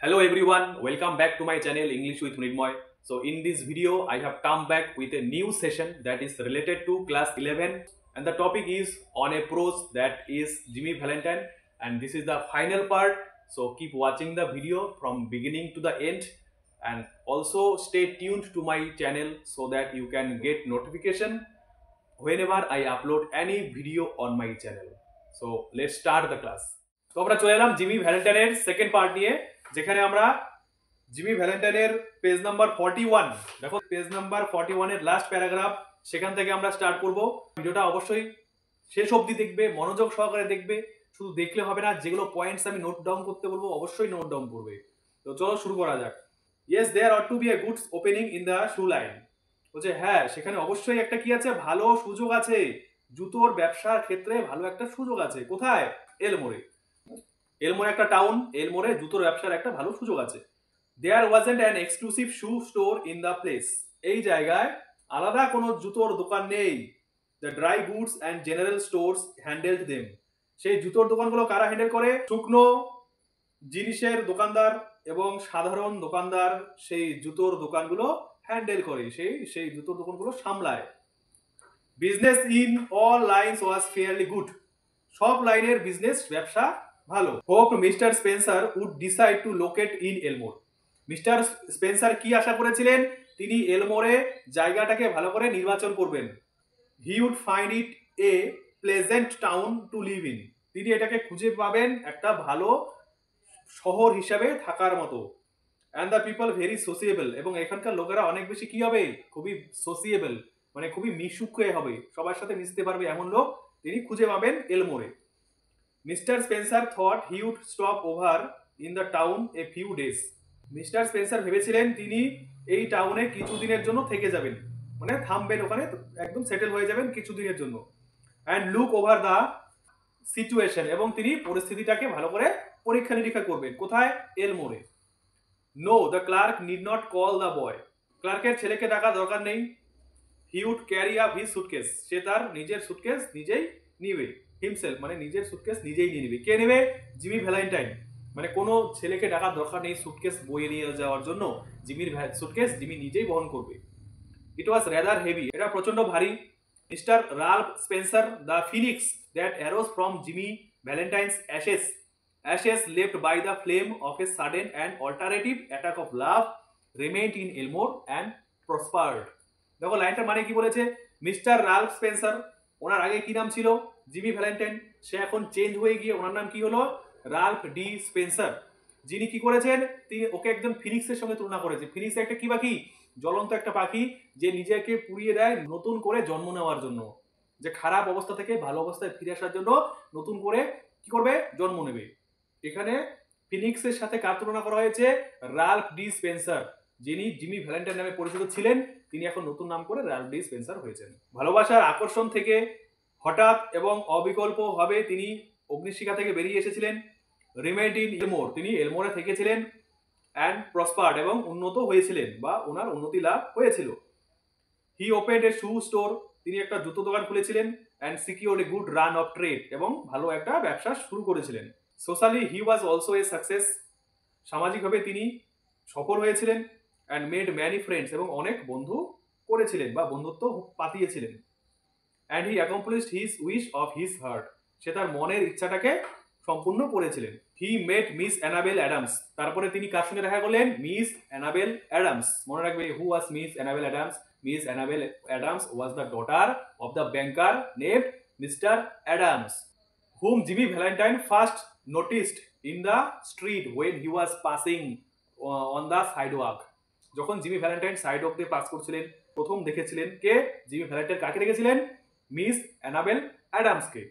Hello everyone, welcome back to my channel English with Nirmoy. So in this video I have come back with a new session that is related to class 11 and the topic is on a prose that is Jimmy Valentine, and this is the final part. So keep watching the video from beginning to the end and also stay tuned to my channel so that you can get notification whenever I upload any video on my channel. So let's start the class. তো আমরা চলে এলাম Jimmy ভ্যালেন্টাইনের second part নিয়ে, যেখানে আমরা Jimmy ভ্যালেন্টাইনের page number 41, দেখো page number 41 এর last paragraph, সেখান থেকে আমরা স্টার্ট করব। ভিডিওটা অবশ্যই শেষ অবধি দেখবে, মনোযোগ সহকারে দেখবে, শুধু দেখলে হবে না, যেগুলো পয়েন্টস আমি নোট ডাউন করতে বলবো অবশ্যই নোট ডাউন করবে। তো চলো শুরু করা যাক। Yes, there ought to be a good opening in the shoe line. বলছে হ্যাঁ, সেখানে অবশ্যই একটা কি আছে, ভালো সুযোগ আছে, জুতোর ব্যবসার ক্ষেত্রে ভালো একটা সুযোগ আছে। কোথায়? এলমোরে। এলমোরে একটা টাউন, এলমোরে জুতোর ব্যবসার একটা ভালো সুযোগ আছে। There wasn't an exclusive shoe store in the place. এই জায়গায় আলাদা কোনো জুতোর দোকান নেই। The dry goods and general stores handled them. সেই জুতোর দোকানগুলো কারা হ্যান্ডেল করে? শুকনো জিনিসের দোকানদার এবং সাধারণ দোকানদার সেই জুতোর দোকানগুলো হ্যান্ডেল করে, সেই জুতোর দোকানগুলো সামলায়। Business in all lines was fairly good. সব লাইনের বিজনেস ব্যবসা ভালো। Hope mister Spencer would decide to locate in Elmore. Mister Spencer কি আশা করেছিলেন? তিনি এলমোরে জায়গাটাকে ভালো করে নির্বাচন করবেন। He would find it a pleasant town to live in. তিনি এটাকে খুঁজে পাবেন একটা ভালো শহর হিসাবে থাকার মতো। And the people very সোসিয়েবল। এবং এখানকার লোকেরা অনেক বেশি কি হবে? খুবই সোসিয়েবল, মানে খুবই মিশুকে হবে, সবার সাথে মিশতে পারবে এমন লোক তিনি খুঁজে পাবেন এলমোরে। Mister Spencer thought he would stop over in the town a few days. Mister Spencer ভেবেছিলেন তিনি এই টাউনে কিছুদিনের জন্য থেকে যাবেন, মানে থামবেন ওখানে, একদম সেটেল হয়ে যাবেন কিছুদিনের জন্য। And look over the situation. এবং তিনি পরিস্থিতিটাকে ভালো করে পরীক্ষা নিরীক্ষা করবেন। কোথায়? এলমোরে। No, the clerk need not call the boy. ক্লার্কের ছেলেকে ডাকা দরকার নেই। He would carry up his suitcase. সে তার নিজের সুটকেস নিজেই নিবে। হিমসেলফ, মানে নিজের সুটকেস নিজেই নিয়ে নেবে। কে নেবে? Jimmy Valentine. মানে কোনো ছেলেকে ডাকার দরকার নেই সুটকেস বয়ে নিয়ে যাওয়ার জন্য। জিমির সুটকেস জিমি নিজেই বহন করবে। It was rather heavy. এটা প্রচন্ড ভারী। Mister Ralph Spencer, the phoenix that arose from Jimmy Valentine's ashes left by the flame of a sudden and alternative attack of love remained in Elmore and prospered. দেখো লাইনটা মানে কি বলেছে? Mister Ralph Spencer, ওনার আগে কি নাম ছিল? Jimmy Valentine. সে এখন চেঞ্জ হয়ে গিয়ে ওনার নাম কি হলো? Ralph D Spencer. যিনি কি করেছেন? তিনি ওকে একজন ফিনিক্সের সঙ্গে তুলনা করেছে। ফিনিক্স একটা কি পাখি? জ্বলন্ত একটা পাখি, যে নিজেকে পুড়িয়ে দেয় নতুন করে জন্ম নেওয়ার জন্য, যে খারাপ অবস্থা থেকে ভালো অবস্থায় ফিরে আসার জন্য নতুন করে কি করবে? জন্ম নেবে। এখানে ফিনিক্সের সাথে কার তুলনা করা হয়েছে? রাল্ফ ডি স্পেন্সার, যিনি জিমি ভ্যালেন্টাইন নামে পরিচিত ছিলেন, তিনি এখন নতুন নাম করে রাল্ফ ডি স্পেন্সার হয়েছেন। ভালোবাসার আকর্ষণ থেকে হঠাৎ এবং অবিকল্পভাবে তিনি অগ্নিশিখা থেকে বেরিয়ে এসেছিলেন। রিমেইন্ড ইন এলমোর, তিনি এলমোরে থেকেছিলেন। অ্যান্ড প্রসপার্ড, এবং উন্নত হয়েছিলেন বা ওনার উন্নতি লাভ হয়েছিল। He opened A shoe store, তিনি একটা জুতো দোকান খুলেছিলেন। And secured a good run of trade, এবং ভালো একটা ব্যবসা শুরু করেছিলেন। Socially he was also a success, সামাজিকভাবে তিনি সফল হয়েছিলেন। অ্যান্ড মেড ম্যানি ফ্রেন্ডস, এবং অনেক বন্ধু করেছিলেন বা বন্ধুত্ব পাতিয়েছিলেন। And he accomplished his wish of his heart, সে তার মনের ইচ্ছাটাকে সম্পূর্ণ করেছিলেন। He met miss Annabel Adams, তারপরে তিনি কার সঙ্গে দেখা করলেন? Miss Annabel Adams. মনে রাখবে, who was miss Annabel Adams? Miss Annabel Adams was the daughter of the banker named mister Adams, whom Jimmy Valentine first noticed in the street when he was passing on the sidewalk. যখন Jimmy Valentine সাইডওয়াক দিয়ে pass করছিলেন, প্রথম দেখেছিলেন কে? Jimmy Valentine কাকে দেখেছিলেন? Miss Annabel অ্যাডামসকে।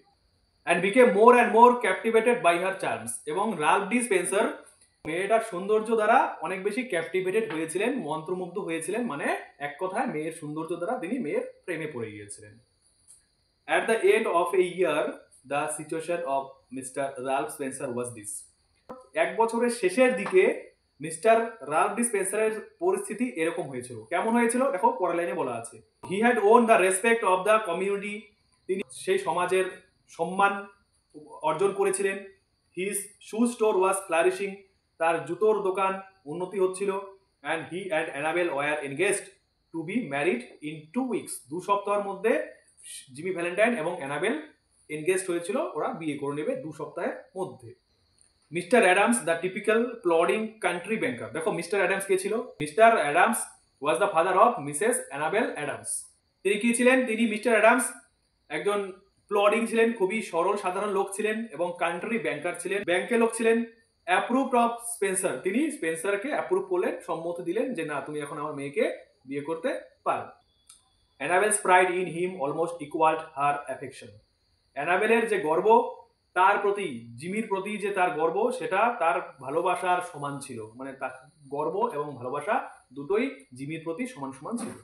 and became more and more captivated by her charms. এবং Ralph D Spencer মেয়েটার সৌন্দর্য দ্বারা অনেক বেশি ক্যাপটিভেটেড হয়েছিলেন, মন্ত্রমুগ্ধ হয়েছিলেন, মানে এক কথায় মেয়ের সৌন্দর্য দ্বারা তিনি মেয়ের প্রেমে পড়ে গিয়েছিলেন। At the end of a year, the situation of Mr. Ralph Spencer was this. এক বছরের শেষের দিকে মিস্টার রাল্ফ ডি স্পেন্সারের পরিস্থিতি এরকম হয়েছিল। কেমন হয়েছিল? দেখো পরের লাইনে বলা আছে। He had won the respect of the community, তিনি সেই সমাজের সম্মান অর্জন করেছিলেন। His shoe store was flourishing, তার জুতোর দোকান উন্নতি হচ্ছিল, and he and Annabel were engaged to be married in 2 weeks. 2 সপ্তাহের মধ্যে জিমি ভ্যালেন্টাইন এবং অ্যানাবেল এনগেজড হয়েছিল, ওরা বিয়ে করে নেবে 2 সপ্তাহের মধ্যে। Mister Adams the typical plodding country banker. দেখো মিস্টার অ্যাডামস কে ছিল? Mister Adams was the father of Mrs Annabel Adams. তিনি কি ছিলেন? তিনি মিস্টার অ্যাডামস একজন প্লডিং ছিলেন, খুবই সরল সাধারণ লোক ছিলেন এবং কান্ট্রি ব্যাংকার ছিলেন, ব্যাংকের লোক ছিলেন। অ্যাপ্রুভড অফ স্পেন্সার, তিনি স্পেন্সারকে অ্যাপ্রুভ করলেন, সম্মতি দিলেন যে না তুমি এখন আমার মেয়েকে বিয়ে করতে পারো। Annabel's pride in him almost equalled her affection. অ্যানাবেলের যে গর্ব তার প্রতি, জিমির প্রতি যে তার গর্ব, সেটা তার ভালোবাসার সমান ছিল। মানে তার গর্ব এবং ভালোবাসা দুটোই জিমির প্রতি সমান সমান ছিল।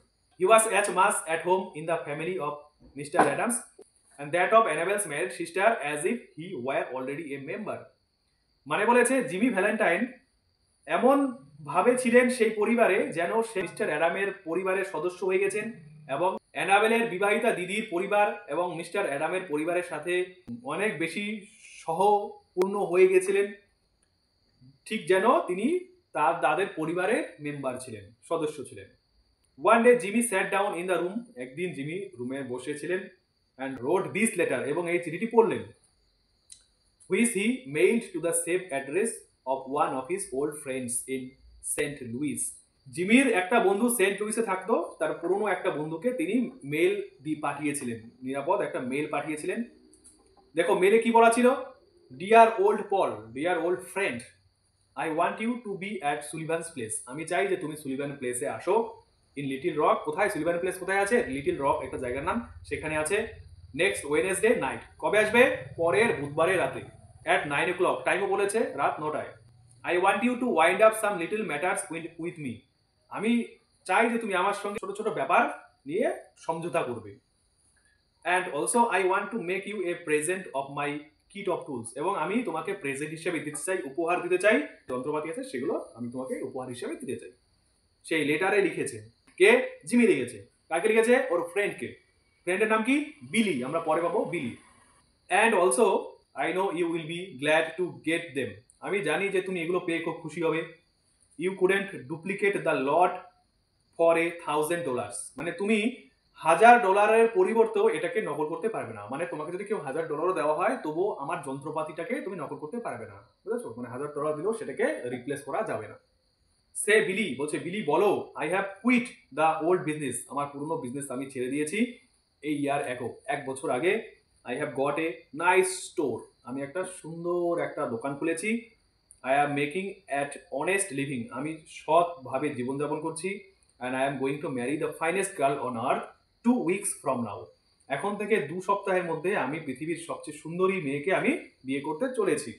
He was as much at home in the family of mister Adams and that of Annabel's married sister as if he were already a member। মানে বলেছে জিমি ভ্যালেন্টাইন এমন ভাবে ছিলেন সেই পরিবারে যেন সে মিস্টার অ্যাডামের পরিবারের সদস্য হয়ে গেছেন, এবং অ্যানাবেলের বিবাহিতা দিদির পরিবার এবং মিস্টার অ্যাডামের পরিবারের সাথে অনেক বেশি সহপূর্ণ হয়ে গেছিলেন, ঠিক যেন তিনি তাদের পরিবারের মেম্বার ছিলেন, সদস্য ছিলেন। One day Jimmy sat down in the room. একদিন জিমি রুমে বসেছিলেন and wrote this letter, এবং এই চিঠিটি পড়লেন, which he mailed to the same address of one of his old friends in Saint Louis. জিমির একটা বন্ধু সেন্ট লুইসে থাকতো, তার পুরনো একটা বন্ধুকে তিনি মেল দিয়ে পাঠিয়েছিলেন, নিরাপদ একটা মেল পাঠিয়েছিলেন। দেখো মেলে কি বলা ছিল? Dear old Paul, dear old friend, I want you to be at Sullivan's place. আমি চাই যে তুমি সুলিভান প্লেসে আসো। In Little Rock. কোথায় সুলিভান প্লেস? কোথায় আছে? লিটিল রক একটা জায়গার নাম, সেখানে আছে। Next Wednesday night. কবে আসবে? পরের বুধবারের রাতে। At 9 o'clock। টাইমও বলেছে রাত 9টায়। I want you to wind up some little matters with me. আমি চাই যে তুমি আমার সঙ্গে ছোট ছোট ব্যাপার নিয়ে সমঝোতা করবে। And also I want to make you a present of my kit of tools. এবং আমি তোমাকে প্রেজেন্ট হিসেবে দিতে চাই, উপহার দিতে চাই, যন্ত্রপাতি আছে সেগুলো আমি তোমাকে উপহার হিসেবে দিতে চাই। সেই লেটারে লিখেছে কে? জিমি লিখেছে। কাকে লিখেছে? ওর ফ্রেন্ডকে। ফ্রেন্ডের নাম কি? বিলি। আমরা পরে পাবো Billy. And also I know you will be glad to get them. আমি জানি যে তুমি এগুলো পেয়ে খুব খুশি হবে। You couldn't duplicate the lot for $1,000। মানে তুমি $1,000 পরিবর্তেও এটাকে নকল করতে পারবে না। মানে তোমাকে যদি কেউ $1,000 দেওয়া হয় তবুও আমার যন্ত্রপাতিটাকে তুমি নকল করতে পারবে না, বুঝেছো? মানে $1,000 দিলেও সেটাকে রিপ্লেস করা যাবে না। সে বিলি বলছে, বিলি বলো, I have quit the old business. আমার পুরনো বিজনেস আমি ছেড়ে দিয়েছি এই ইয়ার অ্যাগো, 1 বছর আগে। I have got a nice store. আমি একটা সুন্দর একটা দোকান খুলেছি। I am making at honest living. আমি সৎভাবে জীবনযাপন করছি। And I am going to marry the finest girl on earth 2 weeks from now. এখন থেকে 2 সপ্তাহের মধ্যে আমি পৃথিবীর সবচেয়ে সুন্দরী মেয়েকে আমি বিয়ে করতে চলেছি।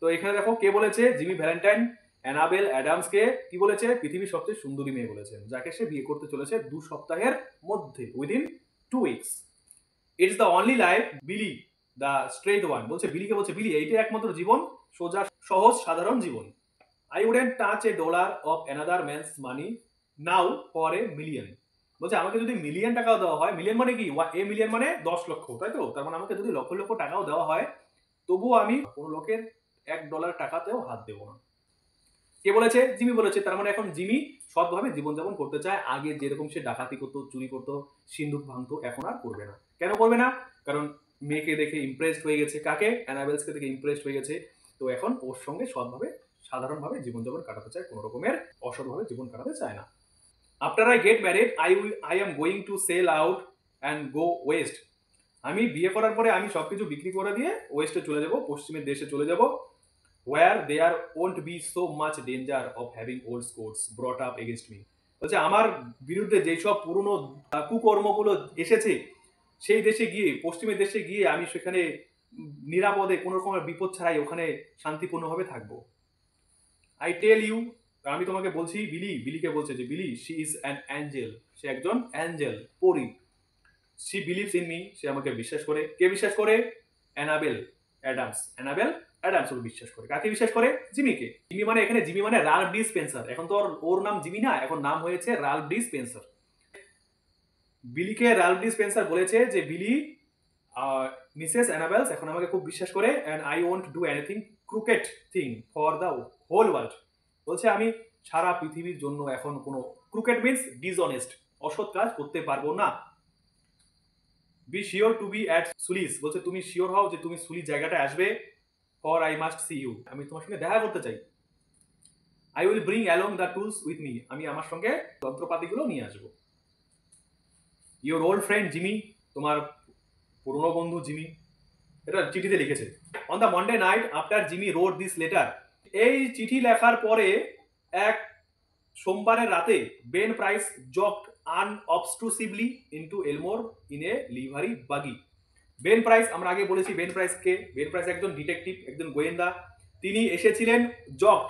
তো এখানে দেখো কে বলেছে? জিমি ভ্যালেন্টাইন অ্যানাবেল অ্যাডামসকে কি বলেছে? পৃথিবীর সবচেয়ে সুন্দরী মেয়ে বলেছেন, যাকে সে বিয়ে করতে চলেছে 2 সপ্তাহের মধ্যে, within 2 weeks. It's the only life বিলি দ্য স্ট্রেট ওয়ান। বলছে বিলিকে, বলছে বিলি এইটাই একমাত্র জীবন, সোজা সহজ সাধারণ জীবন। I wouldn't touch a dollar of another man's money now for a million. বলছে আমাকে যদি মিলিয়ন টাকাও দেওয়া হয়, মিলিয়ন মানে কি? এ মিলিয়ন মানে 10 লক্ষ, তাই তো? তার মানে আমাকে যদি লক্ষ লক্ষ টাকাও দেওয়া হয় তবুও আমি কোনো লোকের $1 টাকাতেও হাত দেবো না। কে বলেছে? জিমি বলেছে। তার মানে এখন জিমি সৎভাবে জীবনযাপন করতে চায়। আগে যেরকম সে ডাকাতি করতো, চুরি করতো, সিন্ধুক ভাঙতো, এখন আর করবে না। কেন করবে না? কারণ মেয়েকে দেখে ইমপ্রেসড হয়ে গেছে। কাকে? অ্যানাবেলসকে দেখে ইমপ্রেসড হয়ে গেছে। তো এখন ওর সঙ্গে সৎভাবে সাধারণভাবে জীবনযাপন কাটাতে চায়, কোনো রকমের অসৎভাবে জীবন কাটাতে চায় না। After I get married I am going to sell out and go west. আমি বিয়ে করার পরে আমি সবকিছু বিক্রি করে দিয়ে ওয়েস্টে চলে যাব, পশ্চিমের দেশে চলে যাব। where there won't be so much danger of having old scores brought up against me। বলছে আমার বিরুদ্ধে যেসব পুরনো কুকর্মগুলো এসেছে, সেই দেশে গিয়ে, পশ্চিমের দেশে গিয়ে আমি সেখানে নিরাপদে কোনো রকমের বিপদ ছাড়াই ওখানে শান্তিপূর্ণভাবে থাকবো। আই টেল ইউ, আমি তোমাকে বলছি, বিলিকে বলছে যে Billy she is an angel. সে একজন অ্যাঞ্জেল, পরী। She believes in me. সে আমাকে বিশ্বাস করে। কে বিশ্বাস করে? Annabel Adams. অ্যানাবেল অ্যাডামস ওকে বিশ্বাস করে। কাকে বিশ্বাস করে? জিমিকে। জিমি মানে এখানে জিমি মানে রাল্ফ ডি স্পেন্সার। এখন তো ওর নাম জিমি না, এখন নাম হয়েছে রাল্ফ ডি স্পেন্সার। বিলিকে রাল্ফ ডি স্পেন্সার বলেছে যে বিলি মিসেস অ্যানাবেলস এখন আমাকে খুব বিশ্বাস করে, and I won't do anything crooked thing for the whole world. বলছে আমি সারা পৃথিবীর জন্য এখন কোনো ক্রুকেট মিন্স ডিসঅনেস্ট, অসৎ কাজ করতে পারবো না। Be sure to be at Sully's, বলছে তুমি শিওর হও যে তুমি সুলি জায়গাটায় আসবে। For I must see you, আমি তোমার সঙ্গে দেখা করতে চাই। I will bring along the tools with me, আমি আমার সঙ্গে যন্ত্রপাতিগুলো নিয়ে আসবো। ইউর ওল্ড ফ্রেন্ড জিমি, তোমার পুরনো বন্ধু জিমি, এটা চিঠিতে লিখেছে। On the Monday night after Jimmy wrote this letter, এই চিঠি লেখার পরে এক সোমবারের রাতে Ben Price jogged unobtrusively into Elmore in a livery buggy. Ben Price, আমরা আগে বলেছি বেন প্রাইস কে। বেন প্রাইস একজন ডিটেকটিভ, একজন গোয়েন্দা। তিনি এসেছিলেন জগ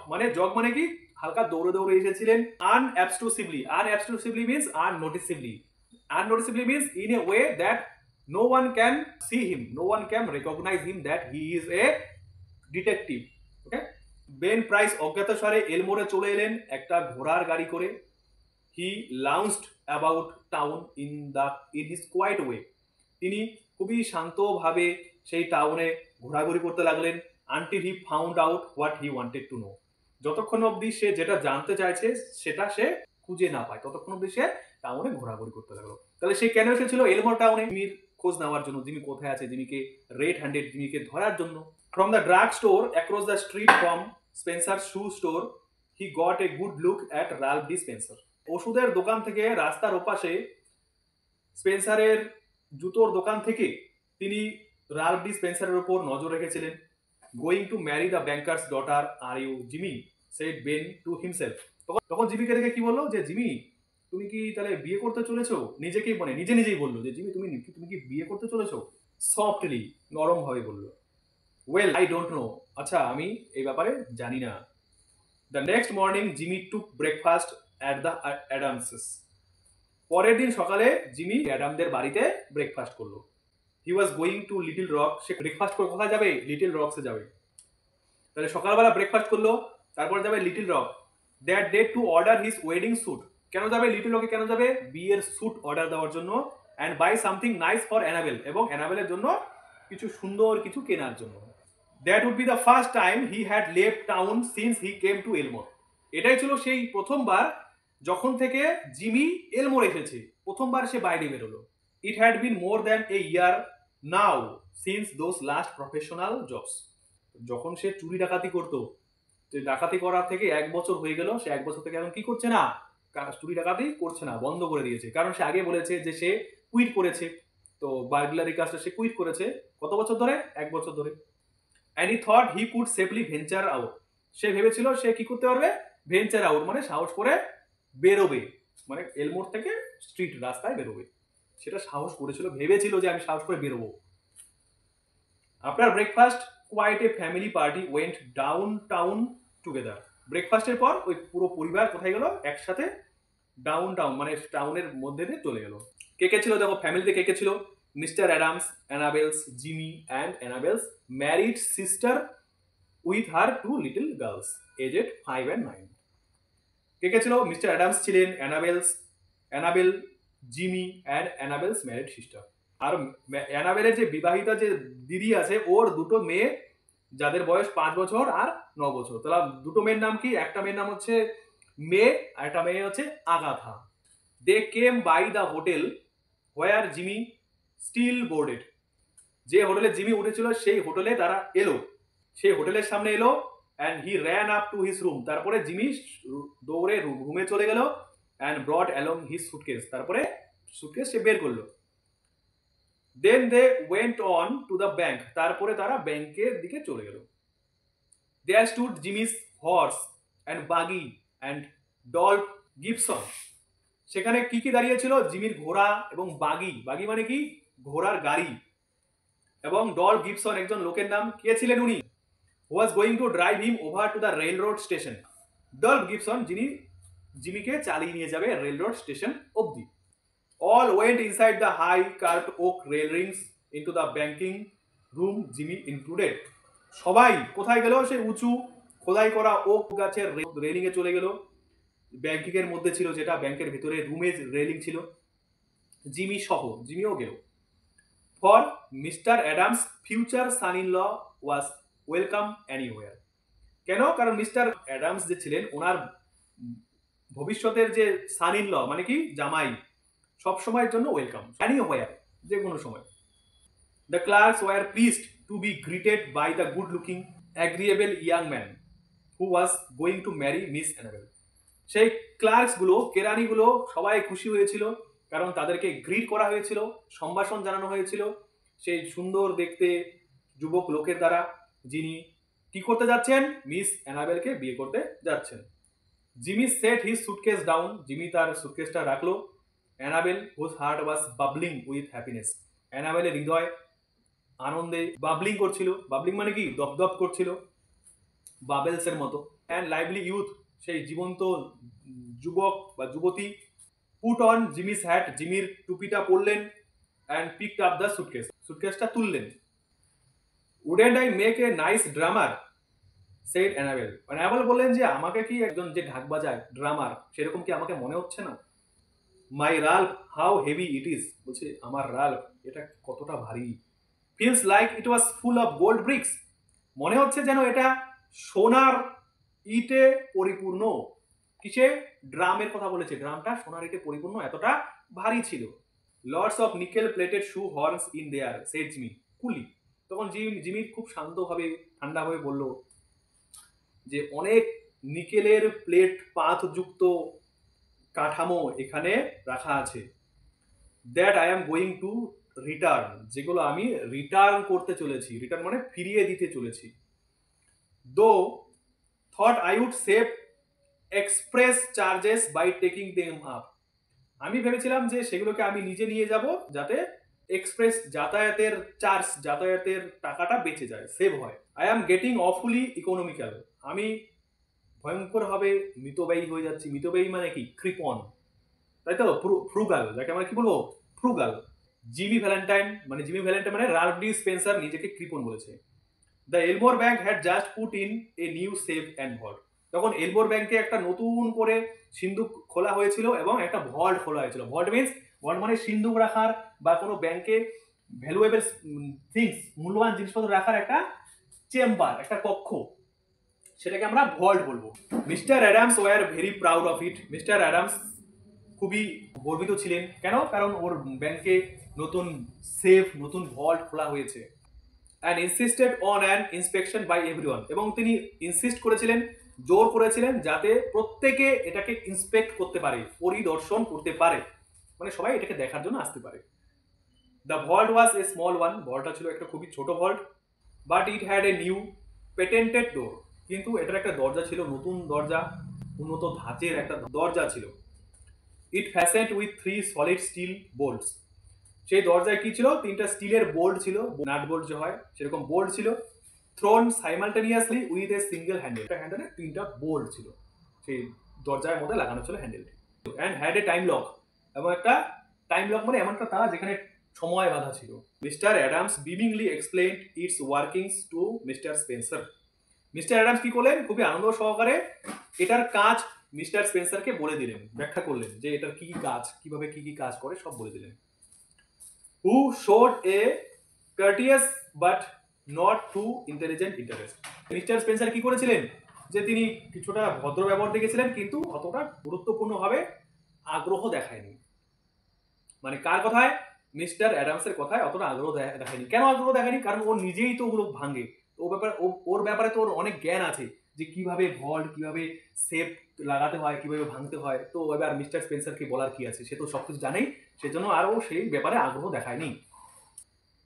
মানে কি হালকা দৌড়ে দৌড়ে এসেছিলেন। আনঅবস্ট্রুসিভলি means আননোটিসিভলি। Unnoticeably means in a way that no one can see him, no one can recognize him that he is a detective. Okay? Ben Price অজ্ঞাতসারে এলমোরে চলে এলেন একটা ঘোড়ার গাড়ি করে। He lounged about town in his quiet way, তিনি খুবই শান্তভাবে সেই টাউনে ঘোরাঘুরি করতে লাগলেন। Until he found out what he wanted to know, যতক্ষণ অবধি সে যেটা জানতে চাইছে সেটা সে খুঁজে না পায় ততক্ষণ অবধি সে টাউনে ঘোরাঘুরি করতে লাগলো। তাহলে সে কেন এসেছিল এলমোর টাউনে? জিমির খোঁজ নেওয়ার জন্য, জিমি কোথায় আছে, জিমিকে রেড হ্যান্ডেড জিমিকে ধরার জন্য। From the drug store across the street from Spencer shoe store he got a good look at Ralph D Spencer, ওষুধের দোকান থেকে রাস্তার ওপাশে স্পেন্সারের জুতোর দোকান থেকে তিনি রাল্ফ ডি স্পেন্সারের উপর নজর রেখেছিলেন। Going to marry the banker's daughter are you Jimmy, said Ben to himself. তখন জিমিকে দেখে কি বললো যে জিমি তুমি কি তাহলে বিয়ে করতে চলেছো? নিজেকেই মানে নিজেই বললো যে জিমি তুমি কি বিয়ে করতে চলেছো? সফটলি, নরম ভাবে বললো। ওয়েল আই ডোন্ট নো, আচ্ছা আমি এই ব্যাপারে জানি না। The next morning Jimmy took breakfast at the Adamses, পরের দিন সকালে জিমি অ্যাডামদের বাড়িতে ব্রেকফাস্ট করলো। He was going to Little Rock, সে ব্রেকফাস্ট করে কোথায় যাবে? লিটল রকসে যাবে। তাহলে সকালবেলা ব্রেকফাস্ট করলো, তারপর যাবে Little Rock. That day to order his wedding suit, কেন যাবে লিটল রকে? কেন যাবে? বিয়ের স্যুট অর্ডার দেওয়ার জন্য। And buy something nice for Annabel, এবং অ্যানাবেলের জন্য কিছু সুন্দর কিছু কেনার জন্য। That would be the first time he had left town since he came to Elmore, এটাই ছিল সেই প্রথমবার যখন থেকে জিমি এলমোর এসেছে, প্রথমবার সে বাইরে বেরোলো। It had been more than a year now since those last professional jobs, যখন সে চুরি ডাকাতি করতো, ডাকাতি করার থেকে 1 বছর হয়ে গেল, সে 1 বছর থেকে এখন কি করছে না, চুরি ডাকাতি করছে না, বন্ধ করে দিয়েছে। কারণ সে আগে বলেছে যে সে কুইট করেছে, তো বার্গলারি কাজটা সে কুইট করেছে কত বছর ধরে? 1 বছর ধরে। And he thought he could safely venture out, সে ভেবেছিল সে কি করতে পারবে? ভেঞ্চার আউট মানে সাহস করে বেরোবে, মানে এলমোর থেকে স্ট্রিট রাস্তায় বেরোবে, সেটা সাহস করেছিল, ভেবেছিল যে আমি সাহস করে বেরোবো। After breakfast quite a family party went down town together, ব্রেকফাস্টের পর ওই পুরো পরিবার কোথায় গেল? একসাথে ডাউন টাউন মানে টাউনের মধ্যে দিয়ে চলে গেল। কে কে ছিল দেখো ফ্যামিলিতে, কে কে ছিল? Mister Adams, Annabel's, Jimmy and Annabel's married sister with her 2 little girls aged 5 and 9। কে কে ছিল? মিস্টার অ্যাডামস ছিলেন, Annabel, Jimmy and Annabel's married sister. আর অ্যানাবেলের যে বিবাহিতা যে দিদি আছে, ওর 2টো মেয়ে যাদের বয়স 5 বছর আর 9 বছর। তাহলে 2টো মেয়ের নাম কি? একটা মেয়ের নাম হচ্ছে মে, আর একটা মেয়ে হচ্ছে Agatha. They came by the hotel where Jimmy still boarded, যে হোটেলে জিমি উঠেছিল সেই হোটেলে তারা এলো, সেই হোটেলের সামনে এলো। And he ran up to his room, তারপরে জিমি দৌড়ে রুমে চলে গেল। And brought along his suitcase, তারপরে সুটকেস সে বের করলো। Then they went on to the bank, তারপরে তারা ব্যাংকের দিকে চলে গেল। There stood Jimmy's horse and buggy and Dolph Gibson, সেখানে কি কি দাঁড়িয়েছিল? জিমির ঘোড়া এবং বাগি, বাগি মানে কি? ঘোড়ার গাড়ি। এবং ডলফ গিবসন একজন লোকের নাম, কে ছিলেন উনি? ওয়াজ going to drive him over to the rail road station, Dolf Gibson যিনি জিমিকে চালিয়ে নিয়ে যাবে রেল রোড স্টেশন অবধি। All went inside the high carved oak railings into the banking room, Jimmy included. সবাই কোথায় গেল? সেই উঁচু খোদাই করা ওক গাছের রেলিং এ চলে গেল, ব্যাংকিং এর মধ্যে ছিল, যেটা ব্যাংকের ভিতরে রুমে রেলিং ছিল। জিমি সহ, জিমিও গেল। For mister Adams future son in law was welcome anywhere, কেন? কারণ মিস্টার অ্যাডামস যে ছিলেন ওনার ভবিষ্যতের যে সান ইন ল মানে কি জামাই সব সময়ের জন্য ওয়েলকাম, এনি হোয়ার, যে কোনো সময়। The clerks were pleased to be greeted by the good looking agreeable young man who was going to marry Miss Annabel. সেই ক্লার্কসগুলো, কেরানিগুলো সবাই খুশি হয়েছিল, কারণ তাদেরকে গ্রিট করা হয়েছিল, সম্ভাষণ জানানো হয়েছিল সেই সুন্দর দেখতে যুবক লোকের দ্বারা, যিনি কি করতে যাচ্ছেন? মিস অ্যানাবেলকে বিয়ে করতে যাচ্ছেন। Jimmy set his suitcase down, Jimmy তার সুটকেসটা রাখলো। Annabel whose heart was bubbling with happiness, অ্যানাবেলের হৃদয় আনন্দে বাবলিং করছিল। বাবলিং মানে কি? দপদপ করছিল, বাবেলসের মতো। অ্যান্ড লাইভলি ইউথ, সেই জীবন্ত যুবক বা যুবতী, পুট অন জিমিস হ্যাট, জিমির টুপিটা পরলেন, and picked up the suitcase, সুটকেসটা তুললেন। Wouldn't I make a nice drummer, said Annabel. Annabel বললেন যে আমাকে কি একজন যে ঢাক বাজায় ড্রামার সেরকম কি আমাকে মনে হচ্ছে না? My Ralph how heavy it is, বলছে আমার রাল্ফ এটা কতটা ভারী। Feels like it was full of gold bricks, মনে হচ্ছে যেন এটা সোনার ইটে পরিপূর্ণ। কিসে? ড্রামের কথা বলেছে, ড্রামটা সোনার ইটে পরিপূর্ণ, এতটা ভারী ছিল। Lords of nickel plated shoe horns in there, said Jimmy coolly. তখন জিমি খুব শান্তভাবে ঠান্ডাভাবে বলল যে অনেক নিকেলের প্লেট পাতযুক্ত কাঠামো এখানে রাখা আছে। That I am going to return, যেগুলো আমি রিটার্ন করতে চলেছি, রিটার্ন মানে ফিরিয়ে দিতে চলেছি। Though thought I would save express charges by taking them up, আমি ভেবেছিলাম যে সেগুলোকে আমি নিজে নিয়ে যাব যাতে এক্সপ্রেস যাতায়াতের চার্জ, যাতায়াতের টাকাটা বেঁচে যায়, সেভ হয়। আই অ্যাম গেটিং অফুলি ইকোনমিক্যাল, আমি ভয়ঙ্করভাবে মিতব্যয়ী হয়ে যাচ্ছি। মিতব্যয়ী মানে কি? কৃপণ, তাই তো? ফ্রুগাল, যাকে আমরা কি বলবো? ফ্রুগাল। জিমি ভ্যালেন্টাইন মানে রাল্ফ ডি স্পেন্সার নিজেকে কৃপণ বলেছে। The এলমোর bank had just put in a new save and vault, তখন এলমোর ব্যাংকে একটা নতুন করে সিন্ধুক খোলা হয়েছিল এবং একটা ভল্ট খোলা হয়েছিল। ভল্ট মানে সিন্ধুক রাখার বা কোনো ব্যাংকে ভ্যালুয়েবল থিংস, মূল্যবান জিনিসপত্র রাখার একটা চেম্বার, একটা কক্ষ, সেটাকে আমরা ভল্ট বলবো। Mister Adams were very proud of it, mister Adams খুবই গর্বিত ছিলেন। কেন? কারণ ওর ব্যাংকে নতুন সেফ, নতুন ভল্ট খোলা হয়েছে। And insisted on an inspection by everyone, এবং তিনি ইনসিস্ট করেছিলেন, জোর করেছিলেন যাতে প্রত্যেকে এটাকে ইন্সপেক্ট করতে পারে, পরিদর্শন করতে পারে, মানে সবাই এটাকে দেখার জন্য আসতে পারে। The vault was a small one, ভল্টটা ছিল একটা খুবই ছোট ভল্ট। But it had a new patented door, কিন্তু এটার একটা দরজা ছিল, নতুন দরজা, উন্নত ধাঁচের একটা দরজা ছিল। ইট ফ্যাসেন্ড উইথ 3 সলিড স্টিল বোল্টস, সেই দরজায় কি ছিল? 3টা স্টিলের বোল্ট ছিল, নাট বোল্ট যে হয় সেরকম বোল্ট ছিল। Thrown simultaneously with a single handle, একটা হ্যান্ডেলে 3টা বোল্ট ছিল, সেই দরজার মধ্যে লাগানো ছিল হ্যান্ডেলটি। And had a time lock, এবং একটা টাইম লক মানে এমন একটা তালা যেখানে সময় বাঁধা ছিল। Mister Adams beamingly explained its workings to mister Spencer, mister Adams কি করলেন? খুবই আনন্দ সহকারে এটার কাজ মিস্টার স্পেন্সারকে বলে দিলেন, ব্যাখ্যা করলেন যে এটার কি কাজ, কিভাবে কি কাজ করে সব বলে দিলেন। who showed a courteous but not too intelligent interest, mister Spencer কি করেছিলেন? যে তিনি কিছুটা ভদ্র ব্যবহার দেখেছিলেন, কিন্তু অতটা গুরুত্বপূর্ণভাবে আগ্রহ দেখায়নি। মানে কার কথায়? মিস্টার অ্যাডামসের কথায় অতটা আগ্রহ দেখায়নি। কেন আগ্রহ দেখায়নি? কারণ ও নিজেই তো ওগুলো ভাঙে, ওর ব্যাপারে তো ওর অনেক জ্ঞান আছে যে কিভাবে ভল্ট, কিভাবে সেফ লাগাতে হয়, কিভাবে ভাঙতে হয়। তো এবার মিস্টার স্পেন্সারকে বলার কি আছে, সে তো সবকিছু জানেই, সেজন্য আর ও সেই ব্যাপারে আগ্রহ দেখায়নি।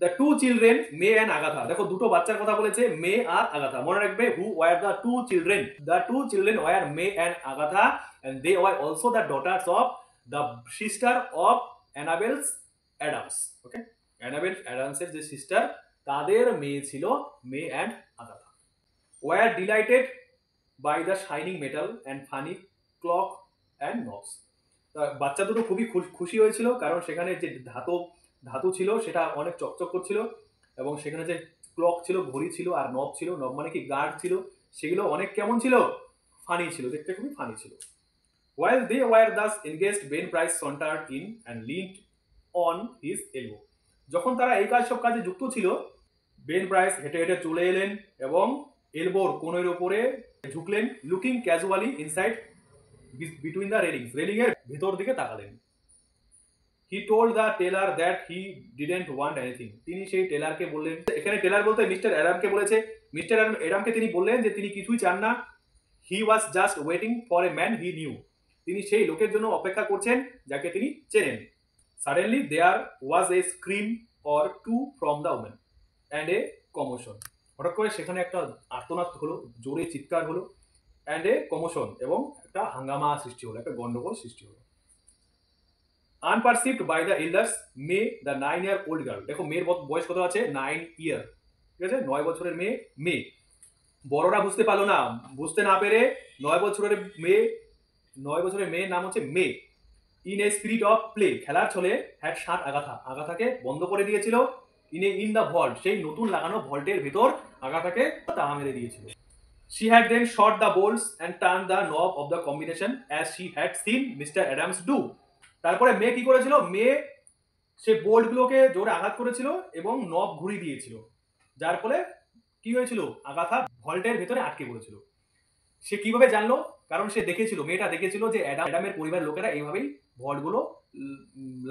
The two children May and Agatha, দেখো দুটো বাচ্চার কথা বলেছে, মে আর আগাথা, মনে রাখবে। Who were the two children? The two children were May and Agatha, and they were also the daughters of the sister of Annabel's Adams. Okay, Annabel অ্যাডামসের যে sister, তাদের মেয়ে ছিল May and Agatha. Were delighted by the shining metal and funny clock and knobs, বাচ্চা দুটো খুবই খুশি হয়েছিল, কারণ সেখানে যে ধাতু ছিল সেটা অনেক চকচক করছিল, এবং সেখানে যে ক্লক ছিল, ঘড়ি ছিল, আর নব ছিল, নব মানে কি গার্ড ছিল, সেগুলো অনেক কেমন ছিল? ফানি ছিল, দেখতে খুবই ফানি ছিল। While they were thus engaged, Ben Price sauntered in and leaned on his elbow, যখন তারা এই সব কাজে যুক্ত ছিল, বেন প্রাইস হেঁটে হেঁটে চলে এলেন এবং এলবোর কোণের ওপরে ঝুঁকলেন, looking casually inside between the railings, railing এর ভেতর দিকে তাকালেন। He told the teller that he didn't want anything, তিনি সেই টেলারকে বললেন, এখানে টেলার বলতে মিস্টার অ্যাডামকে বলেছে, মিস্টার অ্যাডামকে তিনি বললেন যে তিনি কিছুই চান না। He was just waiting for a man he knew, তিনি সেই লোকের জন্য অপেক্ষা করছেন যাকে তিনি চেনেন। Suddenly there was a scream or two from the women and a commotion, হঠাৎ করে সেখানে একটা আর্তনাদ হলো, জোরে চিৎকার হলো, অ্যান্ড এ কমোশন, এবং একটা হাঙ্গামা সৃষ্টি হলো, একটা গন্ডগোল সৃষ্টি হলো। Unperceived by the elders May the 9-year-old girl, দেখো মেয়ের বয়স কত আছে, 9 ইয়ার, ঠিক আছে, 9 বছরের মেয়ে, মেয়ে। বড়রা বুঝতে পারলো না, বুঝতে না পেরে 9 বছরের মেয়ে, 9 বছরের মেয়ের নাম হচ্ছে May, in a spirit of play, খেলার ছলে, হ্যাড শাট আগাথা, আগাথাকে বন্ধ করে দিয়েছিল, ইন দ্য ভল্ট, সেই নতুন লাগানো ভল্টের ভেতর আগাথাকে তাড়া মেরে দিয়েছিল। She had then shot the bolts and turned the knob of the combination as she had seen Mr. Adams do. তারপরে মেয়ে কি করেছিল, মেয়ে সে বোল্টগুলোকে জোরে আঘাত করেছিল এবং নব ঘুরিয়ে দিয়েছিল, যার ফলে কি হয়েছিল, আগাথা ভল্টের ভেতরে আটকে পড়েছিল। সে কিভাবে জানলো, কারণ সে দেখেছিল, মেয়েটা দেখেছিল যে অ্যাডামের পরিবারের লোকেরা এইভাবেই ভল্টগুলো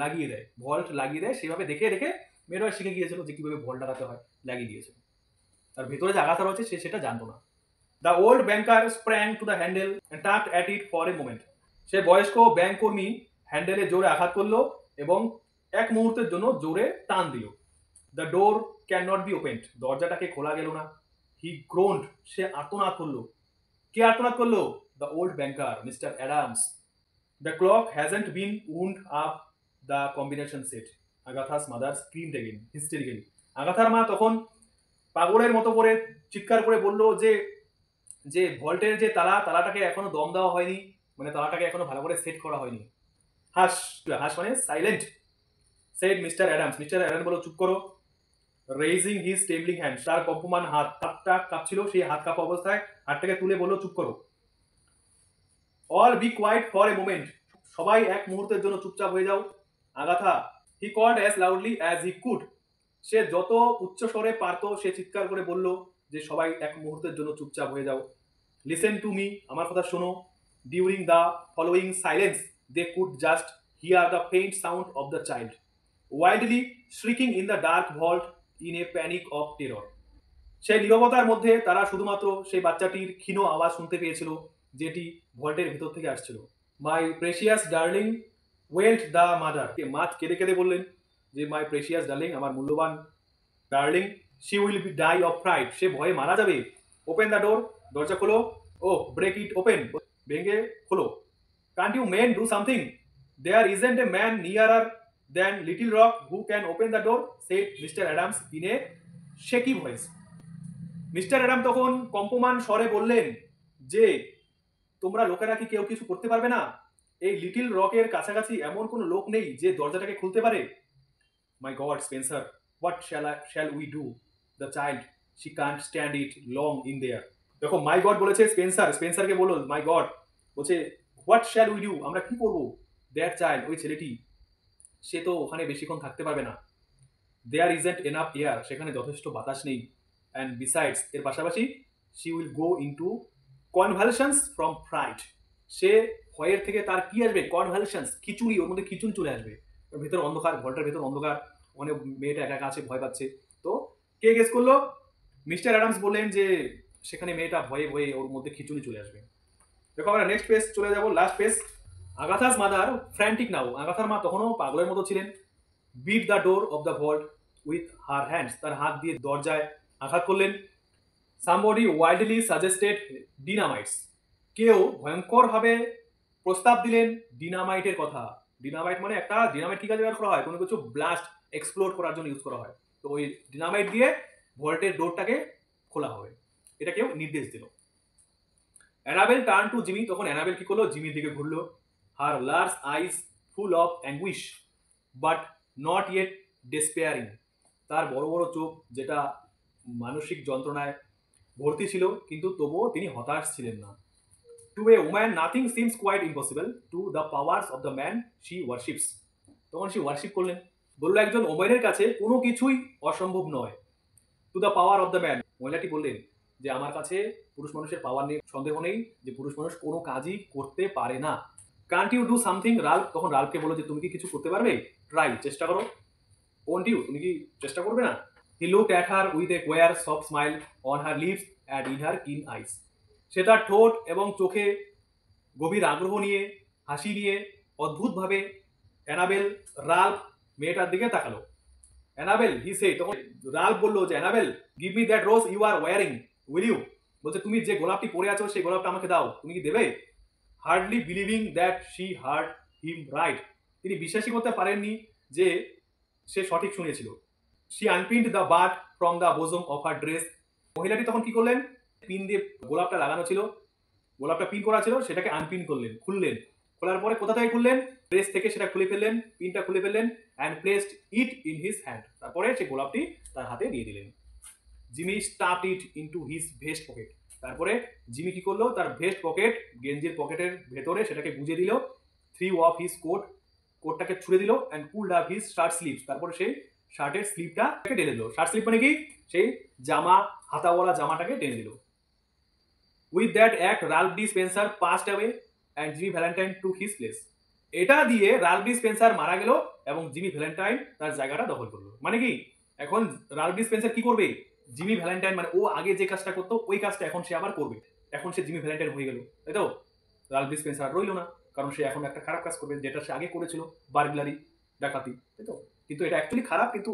লাগিয়ে দেয়, ভল্ট লাগিয়ে দেয়, সেভাবে দেখে দেখে মেয়েটা শিখে গিয়েছিল যে কিভাবে ভল্ট লাগাতে হয়, লাগিয়ে দিয়েছিল। তার ভেতরে যে আগাথা রয়েছে সে সেটা জানতো না। The old banker sprang to the handle and tugged at it for a moment. সে বয়স্ক ব্যাংক কর্মী হ্যান্ডেলে জোরে আঘাত করলো এবং এক মুহূর্তের জন্য জোরে টান দিল। The door cannot be opened. দরজাটাকে খোলা গেল না। He groaned. সে আর্তনাদ করলো। কে আর্তনাদ করলো? The old banker, Mr. Adams. The clock hasn't been wound up, the combination said. Agatha's mother screamed again, hysterically. আগাথার মা তখন পাগলের মতো করে চিৎকার করে বললো যে ভল্টের যে তালাটাকে এখনো দম দেওয়া হয়নি, মানে তালাটাকে এখনো ভালো করে সেট করা হয়নি। হাস, হাস মানে silent, said mister Adams, mister Adam বলো চুপ করো। রেইজিং হিজ ট্রেম্বলিং হ্যান্ড, তার কম্পমান হাতটা কাঁপছিল, সেই হাত কাঁপা অবস্থায় হাতটাকে তুলে বললো চুপ করো। All be quiet for a moment, সবাই এক মুহূর্তের জন্য চুপচাপ হয়ে যাও। Agatha, he called as loudly as he could, সে যত উচ্চ স্বরে পারতো সে চিৎকার করে বলল যে সবাই এক মুহূর্তের জন্য চুপচাপ হয়ে যাও। লিসেন টু মি, আমার কথা শোনো। During the following silence they could just hear the faint sound of the child wildly shrieking in the dark vault in a panic of terror. সেই নীরবতার মধ্যে তারা শুধুমাত্র সেই বাচ্চাটির ক্ষীণ আওয়াজ শুনতে পেয়েছিল, যেটি ভল্টের ভিতর থেকে আসছিল। My precious darling wailed the mother, মা কেঁদে কেঁদে বললেন যে মাই প্রেশিয়াস ডার্লিং, আমার মূল্যবান darling, she will be die of fright, সে ভয়ে মারা যাবে। ওপেন দ্য ডোর, দরজা খোলো। ও ব্রেক ইট ওপেন, ভেঙে খোলো। Can't you men do something, there isn't a man nearer than Little Rock who can open the door, said mister Adams in a shaky voice. Mister Adam তখন কম্পমান স্বরে বললেন যে তোমরা লোকেরা কি কেউ কিছু করতে পারবে না, এই লিটল রকের কাছাকাছি এমন কোনো লোক নেই যে দরজাটাকে খুলতে পারে। My God Spencer, what shall we do, the child, she can't stand it long in there। দেখো মাই গড বলেছে স্পেন্সারকে বলো মাই গড, বলছে হোয়াট শ্যাল উই ডু, আমরা কি করবো, দ্যাট চাইল্ড, ওই ছেলেটি, সে তো ওখানে বেশিক্ষণ থাকতে পারবে না। দেয়ার ইজেন্ট এনাফ এয়ার, সেখানে যথেষ্ট বাতাস নেই। অ্যান্ড বিসাইডস, এর পাশাপাশি she will go into convulsions from fright, সে ভয়ের থেকে তার কি আসবে, কনভালশনস, খিচুড়ি, ওর মধ্যে খিচুড়ি চলে আসবে। ভেতর অন্ধকার, ঘরটার ভেতর অন্ধকার, ওখানে মেয়েটা একা একা আছে, ভয় পাচ্ছে। তো কে গেস করলো? মিস্টার অ্যাডামস বললেন যে সেখানে মেয়েটা ভয়ে ভয়ে ওর মধ্যে খিচুড়ি চলে আসবে। দেখো আমরা নেক্সট পেজ চলে যাবো, last page. Agatha's mother frantic now, আগাথার মা তখনও পাগলের মতো ছিলেন। Beat the door of the vault with her hands, তার হাত দিয়ে দরজায় আঘাত করলেন। সামবডি ওয়াইল্ডলি সাজেস্টেড ডিনামাইটস, কেউ ভয়ঙ্করভাবে প্রস্তাব দিলেন ডিনামাইটের কথা। ডিনামাইট মানে একটা, ডিনামাইট কি কাজে ব্যবহার করা হয়, কোনো কিছু ব্লাস্ট এক্সপ্লোর করার জন্য ইউজ করা হয়। তো ওই ডিনামাইট দিয়ে ভল্টের ডোরটাকে খোলা হবে, এটা কেউ নির্দেশ দিল। অ্যানাবেল টার্ন টু জিমি, তখন অ্যানাবেল কি করলো, জিমির দিকে ঘুরলো। Her large eyes full of anguish but not yet despairing, তার বড় বড় চোখ যেটা মানসিক যন্ত্রণায় ভর্তি ছিল, কিন্তু তবুও তিনি হতাশ ছিলেন না। To a woman nothing seems quite impossible, to the powers of the man she worships, তখন সে ওয়ারশিপ করলেন, বললো একজন ওম্যানের কাছে কোনো কিছুই অসম্ভব নয়। To the power of the man, মহিলাটি বললেন যে আমার কাছে পুরুষ মানুষের পাওয়ার নিয়ে সন্দেহ নেই যে পুরুষ মানুষ কোনো কাজই করতে পারে না। Can't you do something Ralph তখন রাল্ফকে বলো যে তুমি কি কিছু করতে পারবে, ট্রাই, চেষ্টা করো। ওন্ট ইউ, তুমি কি চেষ্টা করবে না? He looked at her with a queer soft smile on her lips and in her keen eyes. সে তার ঠোঁট এবং চোখে গভীর আগ্রহ নিয়ে, হাসি নিয়ে, অদ্ভুতভাবে অ্যানাবেল রাল্ফ মেয়েটার দিকে তাকালো। অ্যানাবেল, হি সে, তখন রাল্ফ বললো যে Annabel give me that rose you are wearing, will you? বলছে তুমি যে গোলাপটি পরে আছো সেই গোলাপটা আমাকে দাও, তুমি কি দেবে? Hardly believing that she heard him right, তিনি বিশ্বাসই করতে পারেননি যে সে সঠিক শুনেছিল। She unpinned the bud from the bosom of her dress, মহিলাটি তখন কি করলেন, পিন দিয়ে গোলাপটা লাগানো ছিল, গোলাপটা পিন করা ছিল, সেটাকে আনপিন করলেন, খুললেন। খোলার পরে কোথা থেকে খুললেন? ড্রেস থেকে সেটা খুলে ফেললেন, পিনটা খুলে ফেললেন, and placed it in his hand, তারপরে সেই গোলাপটি তার হাতে দিয়ে দিলেন। Jimmy stuffed it into his vest pocket, তারপরে জিমি কি করলো, তার ভেস্ট পকেট, গেঞ্জির পকেটের ভেতরে সেটাকে গুজে দিল। থ্রি অফ হিজ কোট, কোটটাকে ছুড়ে দিল, and pulled up his shirt sleeves, তারপরে সেই শার্টের স্লিভটাকে টেনে দিল। শার্ট স্লিভ মানে কি? সেই জামা, হাতাওয়ালা জামাটাকে টেনে দিল। With that act Ralph D Spencer passed away and Jimmy Valentine took his place, এটা দিয়ে রাল্ফ ডি স্পেন্সার মারা গেল এবং জিমি ভ্যালেন্টাইন তার জায়গাটা দখল করলো। মানে কি, এখন রাল্ফ ডি স্পেন্সার কি করবে, জিমি ভ্যালেন্টাইন মানে ও আগে যে কাজটা করতো ওই কাজটা এখন সে আবার করবে, এখন সে জিমি ভ্যালেন্টাইন হয়ে গেল, তাই তো? রাল্ফ ডি স্পেন্সার আর রইল না, কারণ সে এখন একটা খারাপ কাজ করবে যেটা সে আগে করেছিল, বার্গলারি, ডাকাতি, তাই তো? কিন্তু এটা অ্যাকচুয়ালি খারাপ, কিন্তু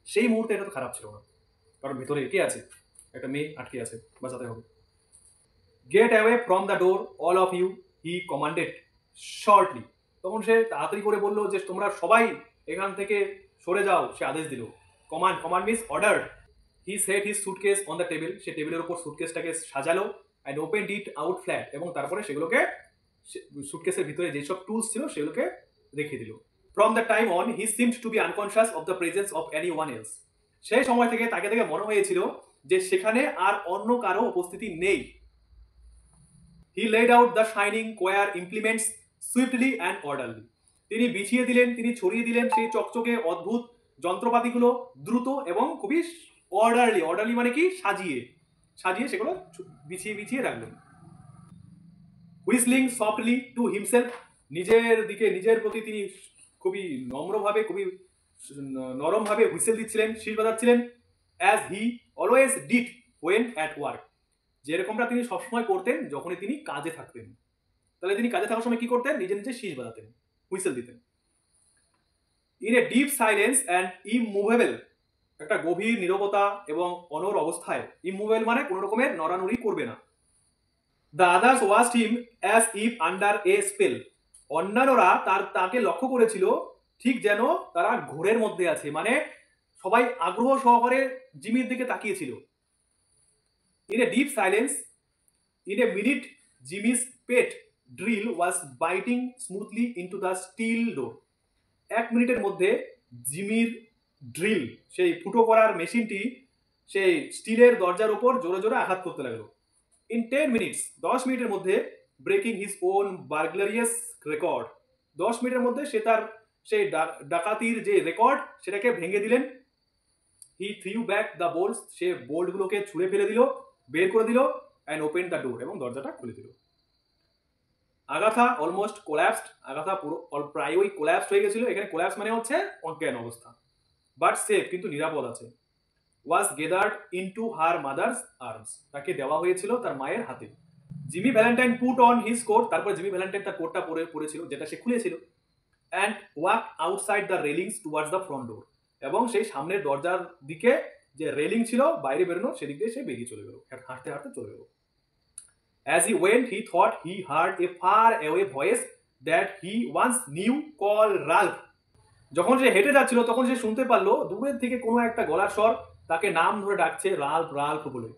সেই মুহূর্তে এটা তো খারাপ ছিল না, কারণ ভিতরে কে আছে, একটা মেয়ে আটকে আছে, বাঁচাতে হবে। Get away from the door all of you, he commanded shortly, তখন সে তাড়াতাড়ি করে বললো যে তোমরা সবাই এখান থেকে সরে যাও, সে আদেশ দিল। Command, command means order. He set his suitcase on the table, সে টেবিলের উপর সুটকেসটাকে সাজালো, and opened it out flat, এবং তারপরে সেগুলোকে সুটকেসের ভিতরে যেসব টুলস ছিল সেগুলোকে রেখে দিল। From the time on he seemed to be unconscious of the presence of any one else, সেই সময় থেকে তাকে দেখে মনে হয়েছিল যে সেখানে আর অন্য কারো উপস্থিতি নেই। He laid out the shining queer implements swiftly and orderly, তিনি বিছিয়ে দিলেন, তিনি ছড়িয়ে দিলেন সেই চকচকে অদ্ভুত যন্ত্রপাতিগুলো দ্রুত এবং খুবই অর্ডারলি, অর্ডারলি মানে কি, সাজিয়ে সাজিয়ে সেগুলো বিছিয়ে বিছিয়ে রাখলেন। হুইসলিং সফটলি টু হিমসেলফ, নিজের দিকে নিজের প্রতি তিনি খুবই নম্রভাবে, খুবই নরমভাবে হুইসেল দিচ্ছিলেন, শীষ বাজাচ্ছিলেন। As he always did when at work, যেরকমটা তিনি সবসময় করতেন যখনই তিনি কাজে থাকতেন। তাহলে তিনি কাজে থাকার সময় কি করতেন, নিজে নিজে শীষ বাজাতেন, হুইসেল দিতেন। In a deep silence and immovable, একটা গভীর নীরবতা এবং অনড় অবস্থায়, ইমুভেবল মানে কোনো রকমের নড়ানড়ি করবে না। The others watched him as if under A spell, অন্যান্যরা তাকে লক্ষ্য করেছিল ঠিক যেন তারা ঘোরের মধ্যে আছে, মানে সবাই আগ্রহ সহকারে জিমির দিকে তাকিয়েছিল। In a deep silence, in a minute Jimmy's pet drill was biting smoothly into the steel door, এক মিনিটের মধ্যে জিমির ড্রিল, সেই ফুটো করার মেশিনটি সেই স্টিলের দরজার উপর জোরে জোরে আঘাত করতে লাগলো। ইন 10 মিনিটস, 10 মিনিটের মধ্যে ব্রেকিং হিজ ওন বার্গলারিয়াস রেকর্ড, 10 মিনিটের মধ্যে সে তার সেই ডাকাতির যে রেকর্ড সেটাকে ভেঙে দিলেন। হি থ্রিউ ব্যাক দ্য বোল্টস, সে বোল্টগুলোকে ছুঁড়ে ফেলে দিল, বের করে দিল, অ্যান্ড ওপেন দ্য ডোর, এবং দরজাটা খুলে দিল। আগাথা অলমোস্ট কোল্যাপসড, আগাথা পুরো প্রায়ই কোল্যাপসড হয়ে গেছিল, এখানে কোল্যাপস মানে হচ্ছে অজ্ঞান অবস্থা, বাট সেফ, কিন্তু নিরাপদ আছে। Was gathered into her mother's arms, তাকে দেওয়া হয়েছিল তার মায়ের হাতে। Jimmy Valentine put on his coat, তারপরে জিমি ভ্যালেন্টাইন তার কোটটা পরেছিল যেটা সে খুলেছিল, and walk outside the railings towards the front door, এবং সেই সামনের দরজার দিকে যে রেলিং ছিল বাইরে বেরোনো সেদিক দিয়ে সে বেরিয়ে চলে গেল, হাঁটতে হাঁটতে চলে গেল। As he went, he thought he heard a far away voice that he once knew call Ralph. যখন সে হেঁটে যাচ্ছিল তখন সে শুনতে পারলো দূরের থেকে কোনো একটা গলার স্বর তাকে নাম ধরে ডাকছে, রাল্ফ রাল্ফ বলে।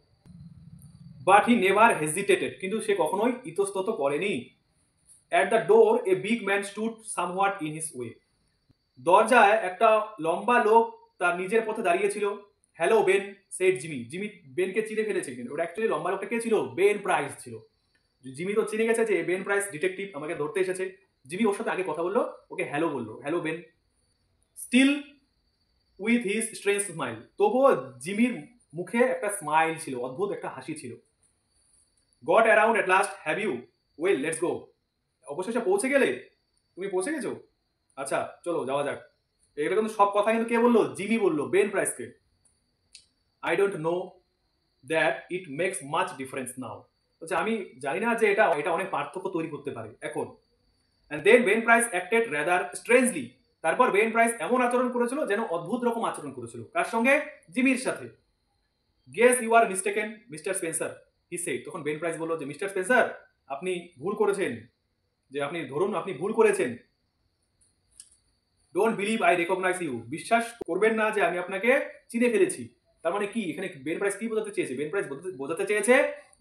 বাট হি নেভার হেজিটেটেড, কিন্তু সে কখনোই ইতস্তত করেনি। At the door a big man stood somewhat in his way, দরজায় একটা লম্বা লোক তার নিজের পথে দাঁড়িয়েছিল। Hello Ben, said Jimmy, Jimmy বেনকে চিনে ফেলেছে, কিন্তু ওটা অ্যাকচুয়ালি লম্বা লোকটা কে ছিল, বেন প্রাইস ছিল। জিমি তো চিনে গেছে যে বেন প্রাইস ডিটেকটিভ, আমাকে ধরতে এসেছে। জিমি ওর সাথে আগে কথা বললো, ওকে হ্যালো বললো, hello Ben. Still with his strange smile, তবুও জিমির মুখে একটা স্মাইল ছিল, অদ্ভুত একটা হাসি ছিল। Got around at last, have you? Well, let's go. অবশেষে পৌঁছে গেলে? তুমি পৌঁছে গেছো? আচ্ছা, চলো যাওয়া যাক। এটা কিন্তু সব কথা কিন্তু কে বললো? জিমি বললো, বেন প্রাইসকে। I don't know that it makes much difference now. বলছে আমি জানি না যে এটা এটা অনেক পার্থক্য তৈরি করতে পারে এখন। And then Ben Price acted rather strangely. তারপর বেন প্রাইস এমন আচরণ করেছিল যেন অদ্ভুত রকম আচরণ করেছিল। কার সঙ্গে? জিমির সাথে। Guess you are mistaken mister Spencer, he said. তখন বেন প্রাইস বলল যে মিস্টার স্পেন্সার, আপনি ভুল করেছেন, যে আপনি ধরুন আপনি ভুল করেছেন। Don't believe I recognise you. বিশ্বাস করবেন না যে আমি আপনাকে চিনে ফেলেছি। তার মানে কি এখানে বেন প্রাইস কি বোঝাতে চেয়েছে? বেন প্রাইস বোঝাতে চেয়েছে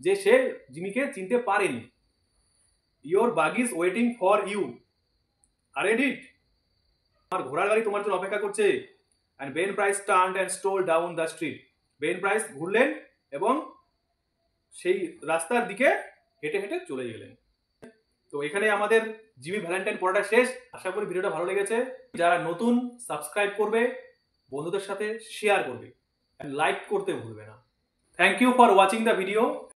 যে সে জিমিকে চিনতে পারেনি। Your buggy's waiting for you, aren't it? আমার ঘোড়ার গাড়ি তোমার জন্য অপেক্ষা করছে। And Ben Price turned and stroll down the street. Ben Price ঘুরলেন এবং সেই রাস্তার দিকে হেঁটে হেঁটে চলে গেলেন। তো এখানে আমাদের জিমি ভ্যালেন্টাইন পড়াটা শেষ। আশা করি ভিডিওটা ভালো লেগেছে। যারা নতুন, সাবস্ক্রাইব করবে, বন্ধুদের সাথে শেয়ার করবে, লাইক করতে ভুলবে না। Thank you for watching the video.